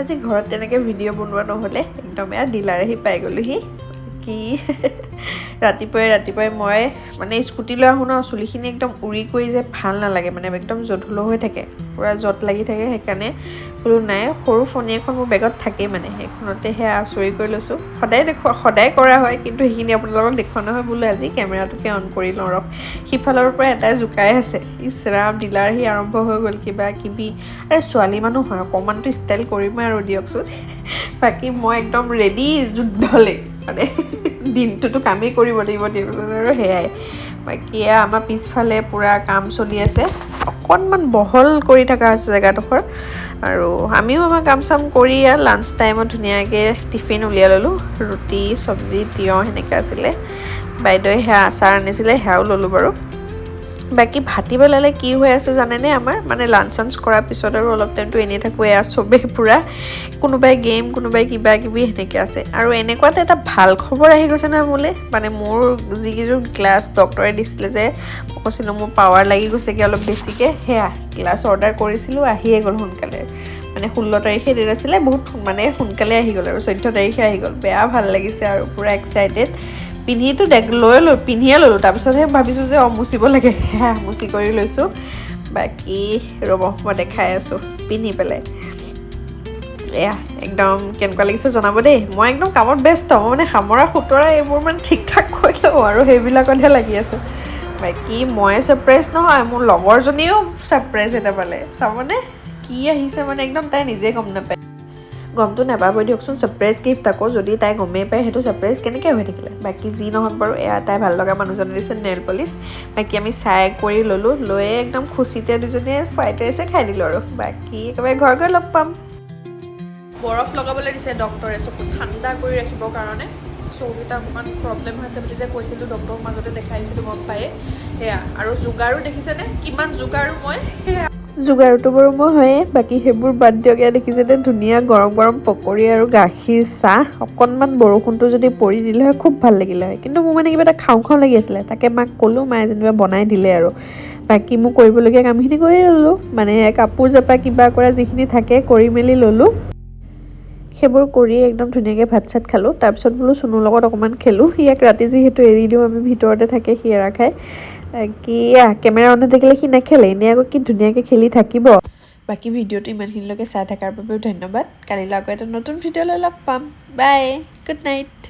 আজি ঘৰত তেনেকৈ ভিডিঅ' বনোৱা নহ'লে একদম ডিলাৰ আহি পাই গ'লোহি কি ৰাতিপুৱাই মই মানে স্কুটি লৈ আহোঁ ন চুলিখিনি একদম উৰি কৰি যে ভাল নালাগে মানে একদম জধুলো হৈ থাকে পূৰা জট লাগি থাকে সেইকাৰণে বোলো নাই সৰু ফণী এখন মোৰ বেগত থাকেই মানে সেইখনতে সেয়া আচৰি কৰি লৈছোঁ সদায় কৰা হয় কিন্তু সেইখিনি আপোনালোকক দেখুওৱা নহয় বোলো আজি কেমেৰাটোকে অন কৰি লওঁ ৰখ সিফালৰ পৰা এটাই জোকাই আছে ইছৰাম ডিলাৰ আহি আৰম্ভ হৈ গ'ল কিবা কিবি আৰে ছোৱালী মানুহ হয় অকণমানতো ষ্টাইল কৰিমই আৰু দিয়কচোন বাকী মই একদম ৰেডি যুদ্ধলে মানে দিনটোতো কামেই কৰিব লাগিব দিয়কচোন আৰু সেয়াই বাকী আমাৰ পিছফালে পূৰা কাম চলি আছে অকণমান বহল কৰি থকা আছে জেগাডোখৰ আৰু আমিও আমাৰ কাম চাম কৰি লাঞ্চ টাইমত ধুনীয়াকৈ টিফিন উলিয়াই ল'লোঁ ৰুটি চব্জি তিয়ঁহ সেনেকৈ আছিলে বাইদেৱে সেয়া আচাৰ আনিছিলে সেয়াও ল'লোঁ বাৰু বাকী ভাটিবেলালৈ কি হৈ আছে জানেনে আমাৰ মানে লাঞ্চ চাঞ্চ কৰাৰ পিছত আৰু অলপ টাইমটো এনেই থাকোঁ চবেই পূৰা কোনোবাই গেম কোনোবাই কিবা কিবি সেনেকৈ আছে আৰু এনেকুৱাতে এটা ভাল খবৰ আহি গৈছে নহয় মোলৈ মানে মোৰ যিকেইযোৰ গ্লাছ ডক্টৰে দিছিলে যে মই কৈছিলোঁ মোৰ পাৱাৰ লাগি গৈছেগৈ অলপ বেছিকৈ সেয়া গ্লাছ অৰ্ডাৰ কৰিছিলোঁ আহিয়ে গ'ল সোনকালে মানে 16 তাৰিখে ডেট আছিলে বহুত মানে সোনকালে আহি গ'ল আৰু 14 তাৰিখে আহি গ'ল বেয়া ভাল লাগিছে আৰু পূৰা এক্সাইটেড পিন্ধিটো পিন্ধিয়ে ল'লোঁ তাৰপিছতহে ভাবিছোঁ যে মুচিব লাগে সেয়া মুচি কৰি লৈছোঁ বাকী ৰ'ব মই দেখাই আছোঁ পিন্ধি পেলাই এয়া একদম কেনেকুৱা লাগিছে জনাব দেই মই একদম কামত ব্যস্ত মই মানে সামৰা সুতৰা এইবোৰ মানে ঠিক ঠাক কৰি লওঁ আৰু সেইবিলাকতহে লাগি আছোঁ বাকী মই ছাৰপ্ৰাইজ নহয় মোৰ লগৰজনীও ছাৰপ্ৰাইজ এটা পালে চাবনে কি আহিছে মানে একদম তাই নিজে গম নাপায় গমটো নাপাবই দিয়কচোন ছাৰপ্ৰাইজ গিফ্ট আকৌ যদি তাই গমেই পায় সেইটো ছাৰপ্ৰাইজ কেনেকৈ হৈ থাকিলে বাকী যি নহওক বাৰু এয়া তাই ভাল লগা মানুহজনে দিছে নেইল পলিচ বাকী আমি চাই কৰি ল'লোঁ লৈয়ে একদম খুচিতে দুজনীয়ে ফ্ৰাইড ৰাইচে খাই দিলোঁ আৰু বাকী একেবাৰে ঘৰ গৈ লগ পাম বৰফ লগাবলৈ দিছে ডক্টৰে চকু ঠাণ্ডা কৰি ৰাখিবৰ কাৰণে চকুকেইটা অকণমান প্ৰব্লেম হৈছে বুলি যে কৈছিলোঁ ডক্টৰৰ মাজতে দেখাইছিলোঁ গম পায়ে সেয়া আৰু যোগাৰো দেখিছেনে কিমান যোগাৰো মই সেয়া যোগাৰটো বাৰু মই হয়ে বাকী সেইবোৰ বাদ দিয়কে দেখিছেনে ধুনীয়া গৰম গৰম পকৰি আৰু গাখীৰ চাহ অকণমান বৰষুণটো যদি পৰি দিলে হয় খুব ভাল লাগিলে হয় কিন্তু মোৰ মানে কিবা এটা খাওঁ লাগি আছিলে তাকে মাক ক'লোঁ মায়ে যেনিবা বনাই দিলে আৰু বাকী মোৰ কৰিবলগীয়া কামখিনি কৰি ল'লোঁ মানে কাপোৰ জাপা কিবা কৰা যিখিনি থাকে কৰি মেলি ল'লোঁ সেইবোৰ কৰি একদম ধুনীয়াকৈ ভাত চাত খালোঁ তাৰপিছত বোলো চুনুৰ লগত অকণমান খেলোঁ ইয়াক ৰাতি যিহেতু এৰি দিওঁ আমি ভিতৰতে থাকে সি এৰা খাই কি কেমেৰা অন হৈ থাকিলে সি নেখেলে এনেই আকৌ কি ধুনীয়াকৈ খেলি থাকিব বাকী ভিডিঅ'টো ইমানখিনিলৈকে চাই থকাৰ বাবেও ধন্যবাদ কালিলৈ আকৌ এটা নতুন ভিডিঅ'লৈ লগ পাম বাই গুড নাইট